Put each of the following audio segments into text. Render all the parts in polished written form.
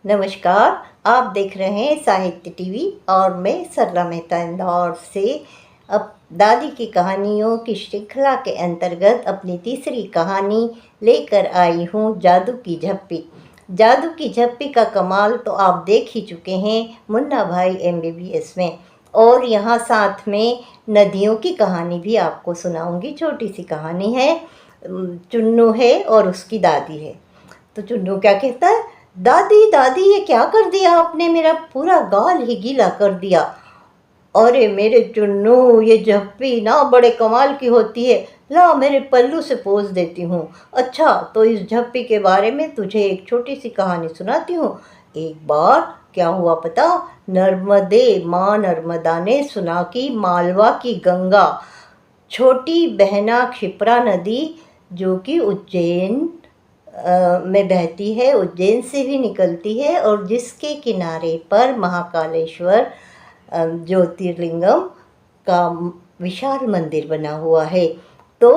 नमस्कार। आप देख रहे हैं साहित्य टीवी और मैं सरला मेहता इंदौर से। अब दादी की कहानियों की श्रृंखला के अंतर्गत अपनी तीसरी कहानी लेकर आई हूँ, जादू की झप्पी। जादू की झप्पी का कमाल तो आप देख ही चुके हैं मुन्ना भाई एमबीबीएस में, और यहाँ साथ में नदियों की कहानी भी आपको सुनाऊंगी। छोटी सी कहानी है। चुन्नू है और उसकी दादी है। तो चुन्नू क्या कहता है, दादी दादी ये क्या कर दिया आपने, मेरा पूरा गाल ही गीला कर दिया। अरे मेरे चुन्नू, ये झप्पी ना बड़े कमाल की होती है, ला मेरे पल्लू से पोंछ देती हूँ। अच्छा तो इस झप्पी के बारे में तुझे एक छोटी सी कहानी सुनाती हूँ। एक बार क्या हुआ पता, नर्मदे माँ नर्मदा ने सुना कि मालवा की गंगा, छोटी बहना क्षिप्रा नदी जो कि उज्जैन में बहती है, उज्जैन से भी निकलती है, और जिसके किनारे पर महाकालेश्वर ज्योतिर्लिंगम का विशाल मंदिर बना हुआ है। तो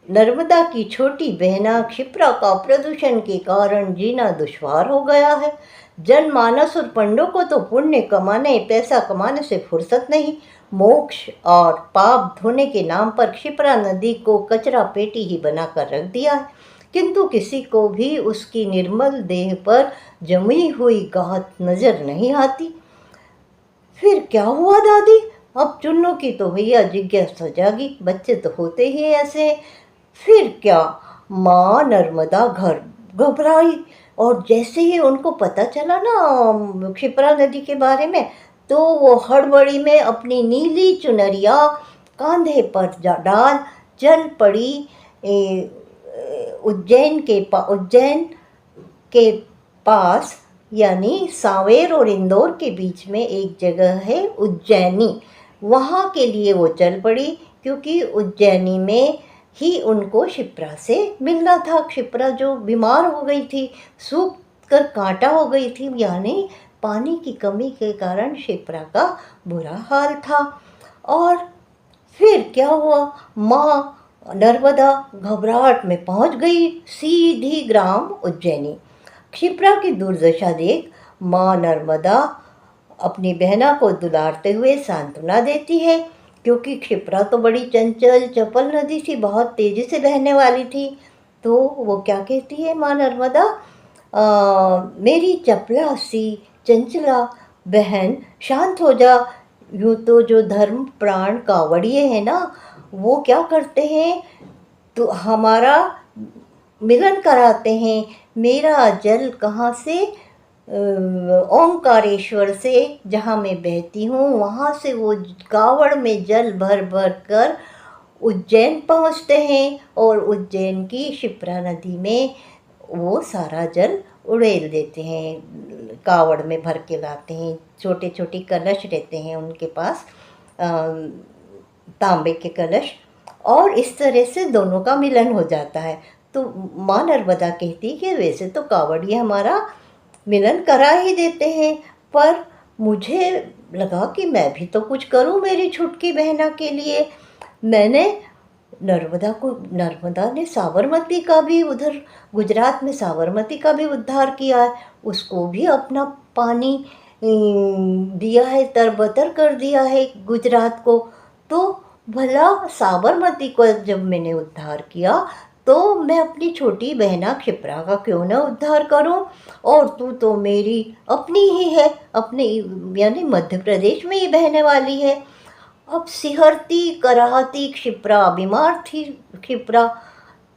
नर्मदा की छोटी बहना क्षिप्रा का प्रदूषण के कारण जीना दुश्वार हो गया है। जनमानस और पंडों को तो पुण्य कमाने, पैसा कमाने से फुर्सत नहीं। मोक्ष और पाप धोने के नाम पर क्षिप्रा नदी को कचरा पेटी ही बनाकर रख दिया है, किंतु किसी को भी उसकी निर्मल देह पर जमी हुई गाहत नजर नहीं आती। फिर क्या हुआ दादी, अब चुन्नू की तो भैया जिज्ञासा जागी, बच्चे तो होते ही ऐसे। फिर क्या, माँ नर्मदा घर घबराई, और जैसे ही उनको पता चला ना क्षिप्रा नदी के बारे में, तो वो हड़बड़ी में अपनी नीली चुनरिया कांधे पर डाल चल पड़ी। उज्जैन के पास, यानी सांवेर और इंदौर के बीच में एक जगह है उज्जैनी, वहाँ के लिए वो चल पड़ी, क्योंकि उज्जैनी में ही उनको क्षिप्रा से मिलना था। क्षिप्रा जो बीमार हो गई थी, सूख कर कांटा हो गई थी, यानी पानी की कमी के कारण क्षिप्रा का बुरा हाल था। और फिर क्या हुआ, माँ नर्मदा घबराहट में पहुंच गई सीधी ग्राम उज्जैनी। क्षिप्रा की दुर्दशा देख माँ नर्मदा अपनी बहना को दुलारते हुए सांत्वना देती है, क्योंकि क्षिप्रा तो बड़ी चंचल चपल नदी थी, बहुत तेजी से बहने वाली थी। तो वो क्या कहती है माँ नर्मदा, मेरी चपला सी चंचला बहन शांत हो जा। यूँ तो जो धर्म प्राण कावड़िए हैं ना, वो क्या करते हैं, तो हमारा मिलन कराते हैं। मेरा जल कहाँ से, ओंकारेश्वर से, जहाँ मैं बहती हूँ वहाँ से वो कावड़ में जल भर भर कर उज्जैन पहुँचते हैं, और उज्जैन की क्षिप्रा नदी में वो सारा जल उड़ेल देते हैं, कावड़ में भर के लाते हैं। छोटे छोटे कलश रहते हैं उनके पास, तांबे के कलश, और इस तरह से दोनों का मिलन हो जाता है। तो माँ नर्मदा कहती कि वैसे तो कावड़िया हमारा मिलन करा ही देते हैं, पर मुझे लगा कि मैं भी तो कुछ करूं मेरी छुटकी बहना के लिए। मैंने नर्मदा ने साबरमती का भी, उधर गुजरात में साबरमती का भी उद्धार किया है, उसको भी अपना पानी दिया है, तरबतर कर दिया है गुजरात को। तो भला साबरमती को जब मैंने उद्धार किया, तो मैं अपनी छोटी बहना क्षिप्रा का क्यों ना उद्धार करूं। और तू तो मेरी अपनी ही है, अपने यानी मध्य प्रदेश में ही बहने वाली है। अब सिहरती कराहती क्षिप्रा, बीमार थी क्षिप्रा,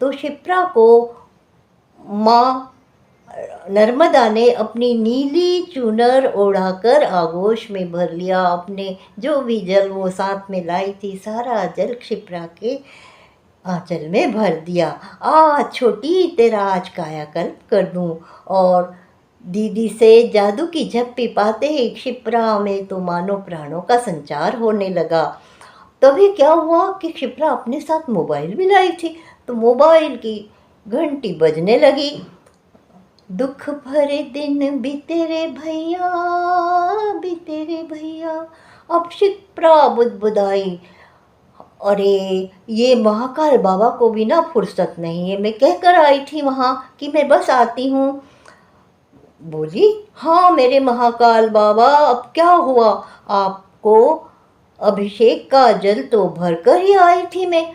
तो क्षिप्रा को माँ नर्मदा ने अपनी नीली चुनर ओढ़ाकर आगोश में भर लिया। अपने जो भी जल वो साथ में लाई थी, सारा जल क्षिप्रा के आंचल में भर दिया। छोटी तेरा आज कायाकल्प कर दूं। और दीदी से जादू की झप्पी पाते ही क्षिप्रा में तो मानो प्राणों का संचार होने लगा। तभी क्या हुआ कि क्षिप्रा अपने साथ मोबाइल भी लाई थी, तो मोबाइल की घंटी बजने लगी। दुख भरे दिन बीते रे भैया, बीते रे भैया। अब क्षिप्रा बुदबुदाई, अरे ये महाकाल बाबा को भी ना फुर्सत नहीं है, मैं कहकर आई थी वहाँ कि मैं बस आती हूँ। बोली, हाँ मेरे महाकाल बाबा, अब क्या हुआ? आपको अभिषेक का जल तो भर कर ही आई थी मैं,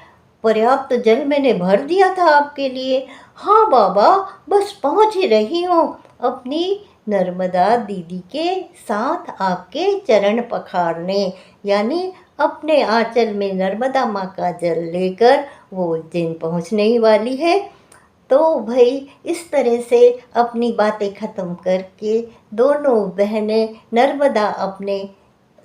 पर्याप्त जल मैंने भर दिया था आपके लिए। हाँ बाबा, बस पहुँच ही रही हूँ अपनी नर्मदा दीदी के साथ आपके चरण पखारने, यानी अपने आंचल में नर्मदा माँ का जल लेकर वो उज्जैन पहुँचने ही वाली है। तो भाई इस तरह से अपनी बातें ख़त्म करके दोनों बहनें नर्मदा अपने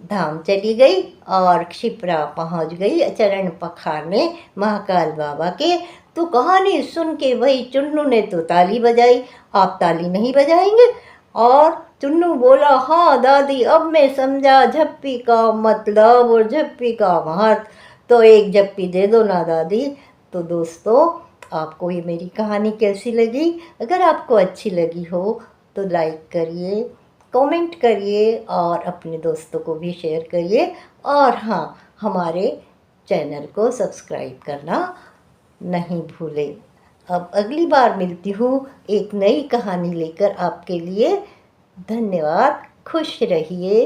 धाम चली गई और क्षिप्रा पहुंच गई चरण पखारने महाकाल बाबा के। तो कहानी सुन के वही चुन्नू ने तो ताली बजाई। आप ताली नहीं बजाएंगे? और चुन्नू बोला, हाँ दादी, अब मैं समझा झप्पी का मतलब और झप्पी का महत्व, तो एक झप्पी दे दो ना दादी। तो दोस्तों, आपको ये मेरी कहानी कैसी लगी? अगर आपको अच्छी लगी हो तो लाइक करिए, कमेंट करिए और अपने दोस्तों को भी शेयर करिए। और हाँ, हमारे चैनल को सब्सक्राइब करना नहीं भूलें। अब अगली बार मिलती हूँ एक नई कहानी लेकर आपके लिए। धन्यवाद, खुश रहिए।